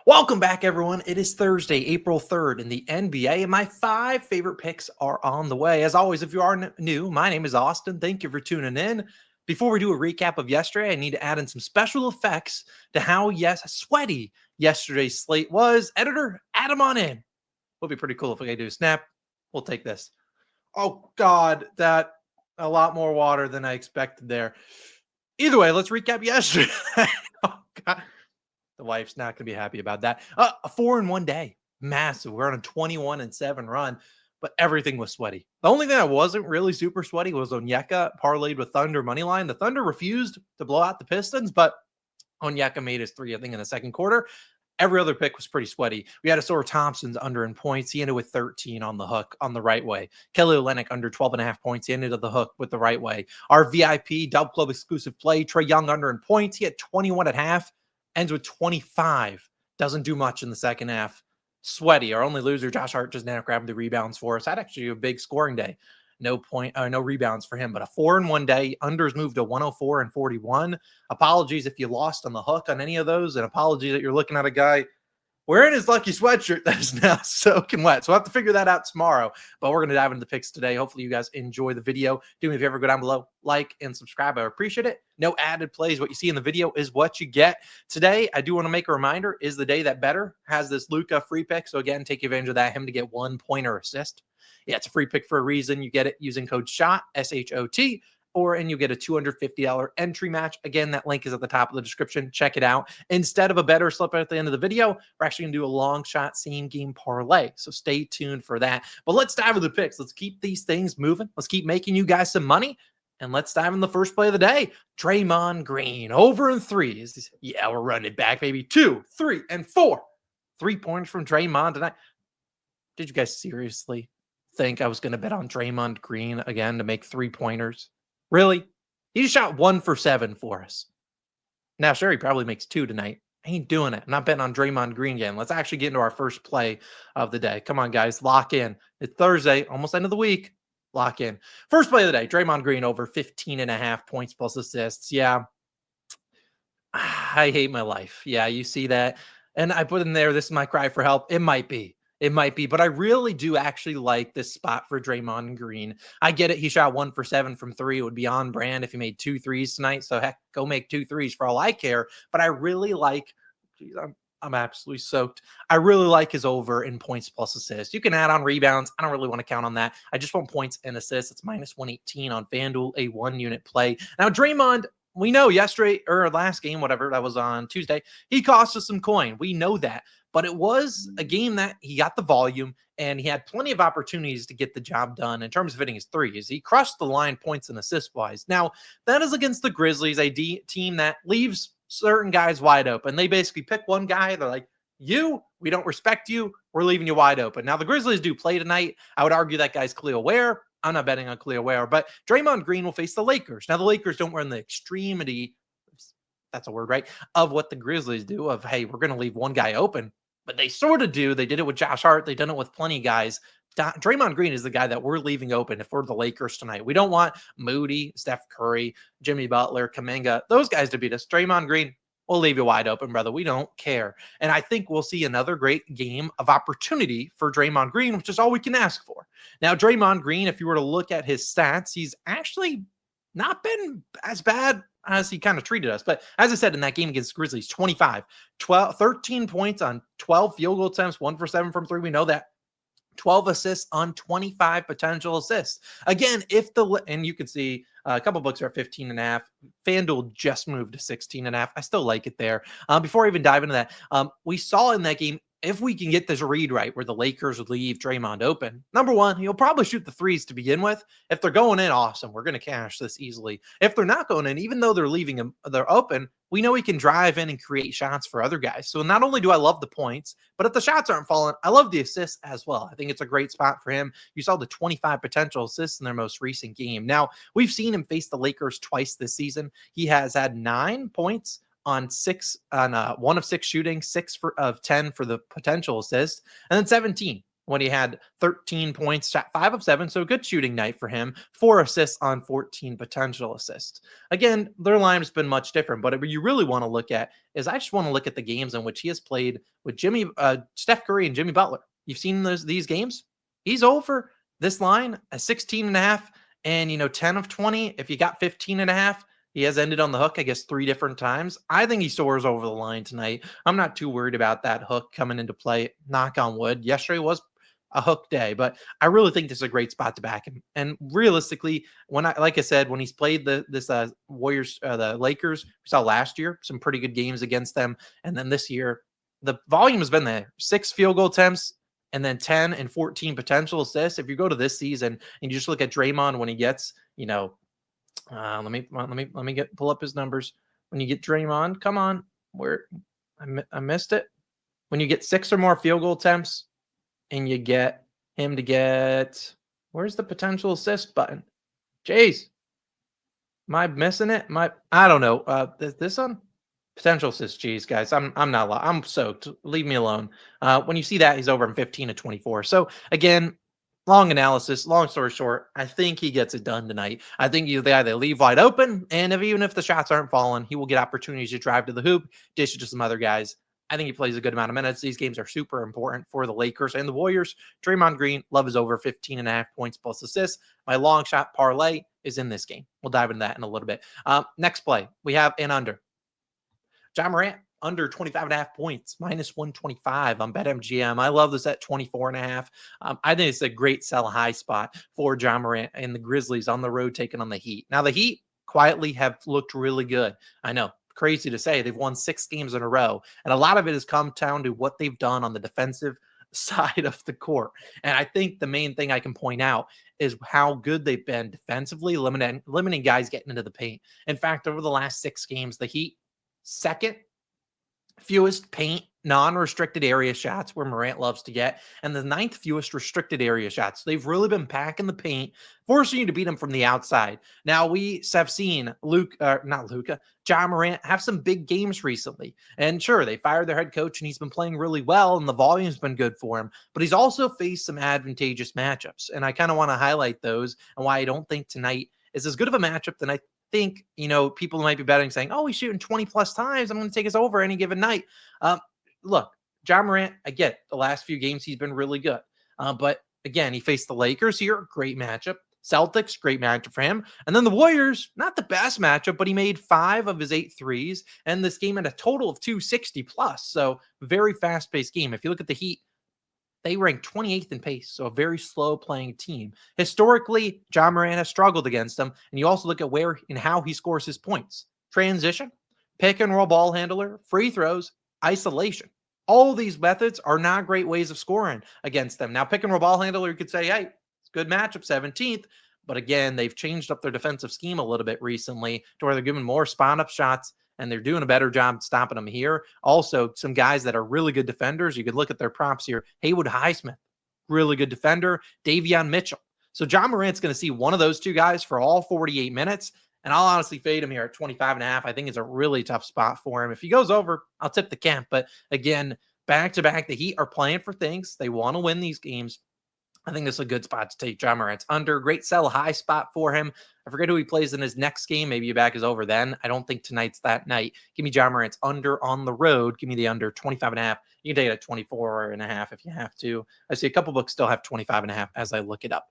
Welcome back, everyone. It is Thursday, April 3rd in the NBA, and my 5 favorite picks are on the way. As always, if you are new, my name is Austin. Thank you for tuning in. Before we do a recap of yesterday, I need to add in some special effects to how, sweaty yesterday's slate was. Editor, add them on in. Would be pretty cool if we could do a snap. We'll take this. Oh, God, that a lot more water than I expected there. Either way, let's recap yesterday. Oh, God. The wife's not going to be happy about that. A 4-in-1 day. Massive. We're on a 21-7 run, but everything was sweaty. The only thing that wasn't really super sweaty was Onyeka parlayed with Thunder money line. The Thunder refused to blow out the Pistons, but Onyeka made his three, I think, in the second quarter. Every other pick was pretty sweaty. We had a Asor Thompson's under in points. He ended with 13 on the hook on the right way. Kelly Olynyk under 12.5 points. He ended at the hook with the right way. Our VIP DubClub exclusive play, Trae Young under in points. He had 21.5. Ends with 25. Doesn't do much in the second half. Sweaty. Our only loser, Josh Hart, just now grabbed the rebounds for us. Had actually a big scoring day. No rebounds for him, but a 4-in-1 day. Unders moved to 104 and 41. Apologies if you lost on the hook on any of those, and apologies that you're looking at a guy wearing his lucky sweatshirt that is now soaking wet. So we'll have to figure that out tomorrow. But we're going to dive into the picks today. Hopefully you guys enjoy the video. Do me a favor, go down below, like and subscribe. I appreciate it. No added plays. What you see in the video is what you get. Today, I do want to make a reminder, is the day that Betr has this Luka free pick. So again, take advantage of that, him to get 1 pointer assist. Yeah, it's a free pick for a reason. You get it using code SHOT, S-H-O-T, and you get a $250 entry match. Again, that link is at the top of the description. Check it out. Instead of a better slip at the end of the video, we're actually going to do a long shot same game parlay. So stay tuned for that. But let's dive into the picks. Let's keep these things moving. Let's keep making you guys some money. And let's dive in the first play of the day. Draymond Green over in threes. Yeah, we're running it back, baby. 2, 3, and 4. 3 points from Draymond tonight. Did you guys seriously think I was going to bet on Draymond Green again to make 3-pointers? Really? He shot 1 for 7 for us. Now, sure, he probably makes 2 tonight. I ain't doing it. I'm not betting on Draymond Green again. Let's actually get into our first play of the day. Come on, guys. Lock in. It's Thursday, almost end of the week. Lock in. First play of the day, Draymond Green over 15.5 points plus assists. Yeah. I hate my life. Yeah, you see that. And I put in there, this is my cry for help. It might be. It might be, but I really do actually like this spot for Draymond Green. I get it. He shot 1 for 7 from 3. It would be on brand if he made 2 threes tonight. So heck, go make 2 threes for all I care. But I really like, geez, I'm absolutely soaked. I really like his over in points plus assists. You can add on rebounds. I don't really want to count on that. I just want points and assists. It's minus 118 on FanDuel, a 1-unit play. Now, Draymond, we know yesterday or last game, whatever that was on Tuesday, he cost us some coin. We know that. But it was a game that he got the volume and he had plenty of opportunities to get the job done in terms of hitting his threes. He crushed the line points and assist wise. Now, that is against the Grizzlies, a team that leaves certain guys wide open. They basically pick one guy. They're like, we don't respect you. We're leaving you wide open. Now, the Grizzlies do play tonight. I would argue that guy's Khalil Ware. I'm not betting on Khalil Ware, but Draymond Green will face the Lakers. Now, the Lakers don't run the extremity, that's a word, right, of what the Grizzlies do of, hey, we're going to leave one guy open. But they sort of do. They did it with Josh Hart. They've done it with plenty of guys. Draymond Green is the guy that we're leaving open if we're the Lakers tonight. We don't want Moody, Steph Curry, Jimmy Butler, Kuminga, those guys to beat us. Draymond Green, we'll leave you wide open, brother. We don't care. And I think we'll see another great game of opportunity for Draymond Green, which is all we can ask for. Now, Draymond Green, if you were to look at his stats, he's actually not been as bad as he kind of treated us. But as I said, in that game against Grizzlies, 13 points on 12 field goal attempts, 1 for 7 from 3. We know that. 12 assists on 25 potential assists. Again, and you can see a couple books are at 15.5. FanDuel just moved to 16.5. I still like it there. Before I even dive into that, we saw in that game, if we can get this read right where the Lakers would leave Draymond open, number one, he'll probably shoot the threes to begin with. If they're going in, awesome. We're going to cash this easily. If they're not going in, even though they're leaving him, they're open, we know he can drive in and create shots for other guys. So not only do I love the points, but if the shots aren't falling, I love the assists as well. I think it's a great spot for him. You saw the 25 potential assists in their most recent game. Now, we've seen him face the Lakers twice this season. He has had 9 points on 1 of 6 shooting, 6 of 10 for the potential assist, and then 17 when he had 13 points, shot 5 of 7. So a good shooting night for him. 4 assists on 14 potential assists. Again, their line has been much different, but what you really want to look at is I just want to look at the games in which he has played with Steph Curry and Jimmy Butler. You've seen these games. He's over this line at 16.5 and 10 of 20. If you got 15.5, he has ended on the hook, I guess, 3 different times. I think he soars over the line tonight. I'm not too worried about that hook coming into play. Knock on wood. Yesterday was a hook day, but I really think this is a great spot to back him. And realistically, like I said, when he's played the Lakers, we saw last year some pretty good games against them, and then this year the volume has been there. 6 field goal attempts and then 10 and 14 potential assists. If you go to this season and you just look at Draymond when he gets, let me pull up his numbers. When you get Draymond, come on, where I missed it. When you get 6 or more field goal attempts, and you get him to get, where's the potential assist button? Jeez. Am I missing it? I don't know. This one? Potential assist. Jeez, guys. I'm not, I'm soaked. Leave me alone. When you see that, he's over in 15 to 24. So again, long analysis, long story short, I think he gets it done tonight. I think they either leave wide open, and even if the shots aren't falling, he will get opportunities to drive to the hoop, dish it to some other guys. I think he plays a good amount of minutes. These games are super important for the Lakers and the Warriors. Draymond Green, love is over 15.5 points plus assists. My long shot parlay is in this game. We'll dive into that in a little bit. Next play, we have an under. Ja Morant, under 25.5 points, minus 125 on BetMGM. I love this at 24.5. I think it's a great sell high spot for Ja Morant and the Grizzlies on the road taking on the Heat. Now, the Heat quietly have looked really good. I know, crazy to say. They've won 6 games in a row, and a lot of it has come down to what they've done on the defensive side of the court. And I think the main thing I can point out is how good they've been defensively, limiting guys getting into the paint. In fact, over the last 6 games, the Heat second fewest paint non-restricted area shots, where Morant loves to get, and the 9th fewest restricted area shots. They've really been packing the paint, forcing you to beat them from the outside. Now, we have seen Ja Morant have some big games recently. And sure, they fired their head coach and he's been playing really well and the volume's been good for him, but he's also faced some advantageous matchups. And I kind of want to highlight those and why I don't think tonight is as good of a matchup than I think, people might be betting saying, oh, he's shooting 20 plus times, I'm going to take us over any given night. Look, Ja Morant, I get the last few games he's been really good. But again, he faced the Lakers here, great matchup. Celtics, great matchup for him. And then the Warriors, not the best matchup, but he made 5 of his 8 threes. And this game had a total of 260 plus. So very fast-paced game. If you look at the Heat, they rank 28th in pace, so a very slow playing team. Historically, Ja Morant has struggled against them, and you also look at where and how he scores his points. Transition, pick and roll ball handler, free throws, isolation. All these methods are not great ways of scoring against them. Now, pick and roll ball handler, you could say, hey, it's a good matchup, 17th. But again, they've changed up their defensive scheme a little bit recently to where they're giving more spot-up shots, and they're doing a better job stopping them here. Also, some guys that are really good defenders. You could look at their props here. Haywood Highsmith, really good defender. Davion Mitchell. So Ja Morant's going to see one of those two guys for all 48 minutes, and I'll honestly fade him here at 25.5. I think it's a really tough spot for him. If he goes over, I'll tip the camp. But again, back-to-back, the Heat are playing for things. They want to win these games. I think this is a good spot to take Ja Morant's under. Great sell high spot for him. I forget who he plays in his next game. Maybe you back is over then. I don't think tonight's that night. Give me Ja Morant's under on the road. Give me the under 25.5. You can take it at 24.5 if you have to. I see a couple books still have 25.5 as I look it up.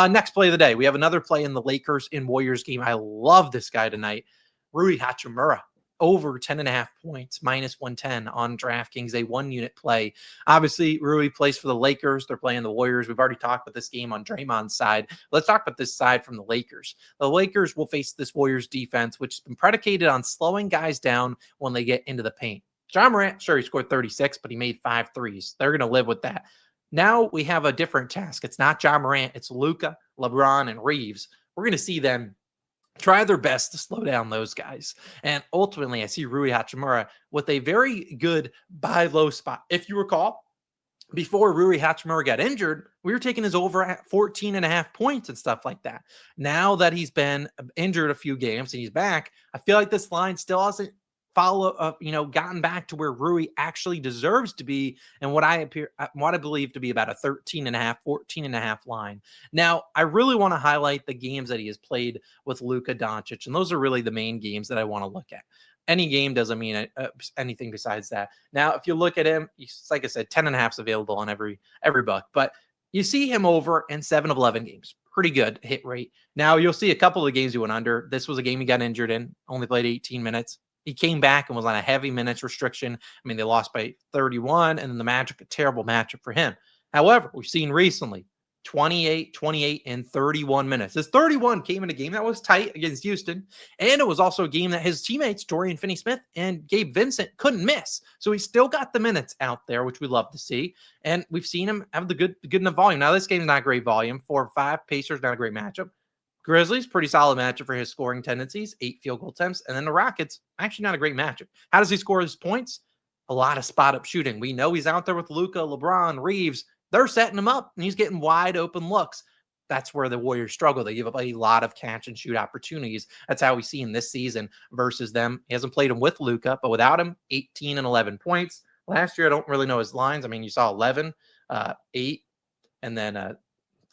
Next play of the day. We have another play in the Lakers and Warriors game. I love this guy tonight. Rui Hachimura. Over 10.5 points, minus 110 on DraftKings, a 1-unit play. Obviously, Rui plays for the Lakers. They're playing the Warriors. We've already talked about this game on Draymond's side. Let's talk about this side from the Lakers. The Lakers will face this Warriors defense, which has been predicated on slowing guys down when they get into the paint. Ja Morant, sure, he scored 36, but he made 5 threes. They're going to live with that. Now we have a different task. It's not Ja Morant. It's Luka, LeBron, and Reeves. We're going to see them try their best to slow down those guys. And ultimately, I see Rui Hachimura with a very good buy low spot. If you recall, before Rui Hachimura got injured, we were taking his over at 14.5 points and stuff like that. Now that he's been injured a few games and he's back, I feel like this line still hasn't gotten back to where Rui actually deserves to be, and what I believe to be about a 13.5, 14.5 line. Now, I really want to highlight the games that he has played with Luka Doncic, and those are really the main games that I want to look at. Any game doesn't mean anything besides that. Now, if you look at him, like I said, 10.5 is available on every book, but you see him over in 7 of 11 games. Pretty good hit rate. Now, you'll see a couple of games he went under. This was a game he got injured in, only played 18 minutes. He came back and was on a heavy minutes restriction. I mean, they lost by 31, and then the Magic, a terrible matchup for him. However, we've seen recently 28, 28, and 31 minutes. His 31 came in a game that was tight against Houston, and it was also a game that his teammates, Dorian Finney-Smith and Gabe Vincent, couldn't miss. So he still got the minutes out there, which we love to see. And we've seen him have the good enough volume. Now, this game's not great volume. 4-5. Pacers, not a great matchup. Grizzlies, pretty solid matchup for his scoring tendencies, 8 field goal attempts. And then the Rockets, actually not a great matchup. How does he score his points? A lot of spot up shooting. We know he's out there with Luka, LeBron, Reeves. They're setting him up, and he's getting wide open looks. That's where the Warriors struggle. They give up a lot of catch and shoot opportunities. That's how we've seen this season versus them. He hasn't played him with Luka, but without him, 18 and 11 points. Last year, I don't really know his lines. I mean, you saw 11, 8, and then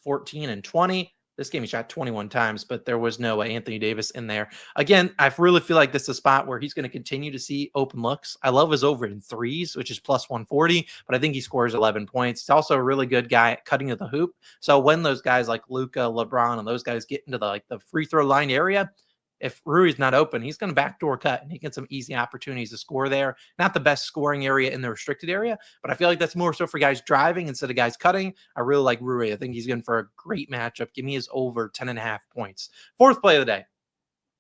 14 and 20. This game he shot 21 times, but there was no Anthony Davis in there. Again, I really feel like this is a spot where he's going to continue to see open looks. I love his over in threes, which is plus 140, but I think he scores 11 points. He's also a really good guy at cutting to the hoop. So when those guys like Luka, LeBron, and those guys get into the free throw line area, if Rui's not open, he's going to backdoor cut and he gets some easy opportunities to score there. Not the best scoring area in the restricted area, but I feel like that's more so for guys driving instead of guys cutting. I really like Rui. I think he's going for a great matchup. Give me his over 10.5 points. Fourth play of the day.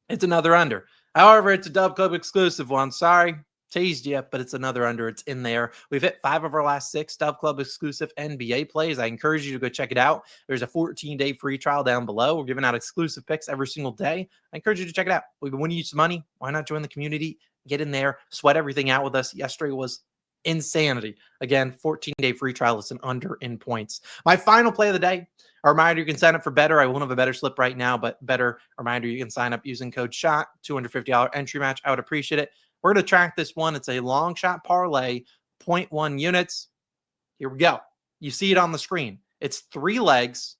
It's another under. However, it's a DubClub exclusive one. Sorry, teased you, but it's another under. It's in there. We've hit 5 of our last 6 DubClub exclusive NBA plays. I encourage you to go check it out. There's a 14-day free trial down below. We're giving out exclusive picks every single day. I encourage you to check it out. We've been winning you some money. Why not join the community? Get in there, sweat everything out with us. Yesterday was insanity. Again, 14-day free trial. It's an under in points. My final play of the day. A reminder, you can sign up for Betr. I won't have a Betr slip right now, but Betr, reminder, you can sign up using code SHOT, $250 entry match. I would appreciate it. We're going to track this one. It's a long shot parlay, 0.1 units. Here we go. You see it on the screen. It's 3 legs,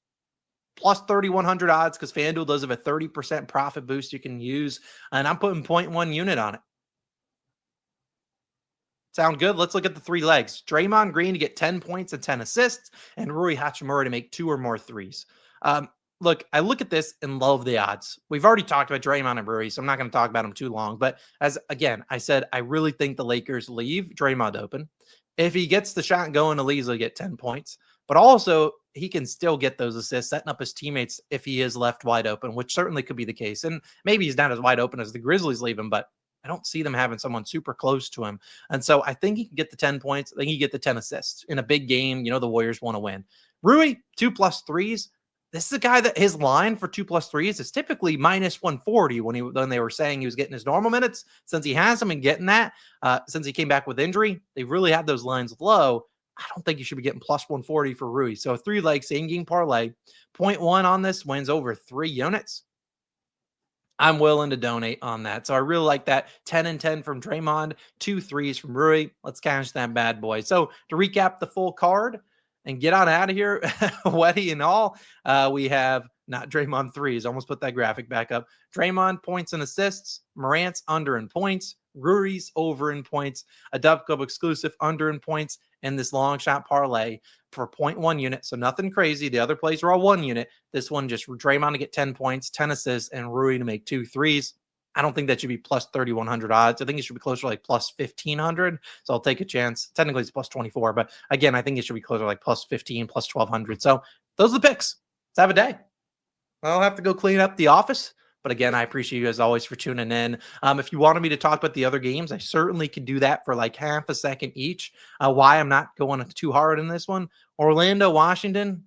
plus 3,100 odds because FanDuel does have a 30% profit boost you can use. And I'm putting 0.1 unit on it. Sound good? Let's look at the 3 legs. Draymond Green to get 10 points and 10 assists, and Rui Hachimura to make 2 or more threes. Look, I look at this and love the odds. We've already talked about Draymond and Rui, so I'm not going to talk about them too long. But as again, I said, I really think the Lakers leave Draymond open. If he gets the shot going, he'll easily get 10 points. But also, he can still get those assists, setting up his teammates if he is left wide open, which certainly could be the case. And maybe he's not as wide open as the Grizzlies leave him, but I don't see them having someone super close to him. And so I think he can get the 10 points. I think he can get the 10 assists in a big game. You know, the Warriors want to win. Rui, 2+ threes. This is a guy that his line for 2+ threes is typically minus 140 when they were saying he was getting his normal minutes. Since he has them and getting that, since he came back with injury, they really had those lines low. I don't think you should be getting plus 140 for Rui. So a 3-leg same game parlay, 0.1 on this wins over 3 units. I'm willing to donate on that. So I really like that. 10 and 10 from Draymond, 2 threes from Rui. Let's cash that bad boy. So to recap the full card and get on out of here, Wetty and all, we have not Draymond threes. Almost put that graphic back up. Draymond points and assists. Morant's under in points. Rui's over in points. A DubClub exclusive under in points. And this long shot parlay for 0.1 unit. So nothing crazy. The other plays are all 1 unit. This one just Draymond to get 10 points, 10 assists, and Rui to make 2 threes. I don't think that should be plus 3,100 odds. I think it should be closer to like plus 1,500. So I'll take a chance. Technically, it's plus 24. But again, I think it should be closer to like plus 15, plus 1,200. So those are the picks. Let's have a day. I'll have to go clean up the office. But again, I appreciate you as always for tuning in. If you wanted me to talk about the other games, I certainly could do that for like half a second each. Why I'm not going too hard in this one. Orlando, Washington.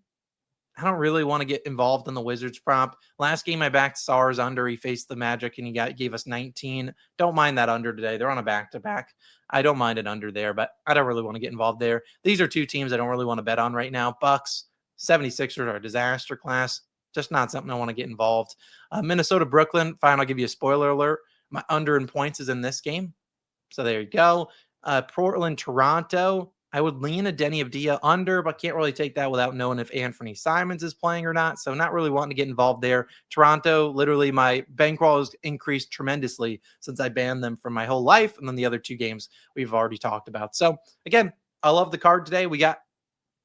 I don't really want to get involved in the Wizards prop. Last game I backed Stars under. He faced the Magic and he gave us 19. Don't mind that under today. They're on a back-to-back. I don't mind it under there, but I don't really want to get involved there. These are 2 teams I don't really want to bet on right now. Bucks, 76ers are a disaster class. Just not something I want to get involved. Minnesota, Brooklyn. Fine, I'll give you a spoiler alert. My under in points is in this game. So there you go. Portland, Toronto. I would lean a Denny Avdia under, but can't really take that without knowing if Anthony Simons is playing or not. So not really wanting to get involved there. Toronto, literally my bankroll has increased tremendously since I banned them from my whole life. And then the other two games we've already talked about. So again, I love the card today. We got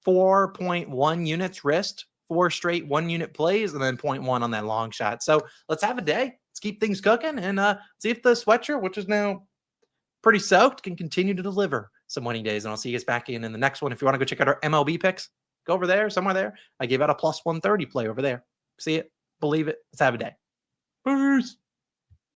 4.1 units risked, 4 straight 1-unit plays, and then 0.1 on that long shot. So let's have a day. Let's keep things cooking and see if the sweatshirt, which is now pretty soaked, can continue to deliver some winning days. And I'll see you guys back in the next one. If you want to go check out our MLB picks, go over there, somewhere there. I gave out a plus 130 play over there. See it, believe it. Let's have a day. Peace.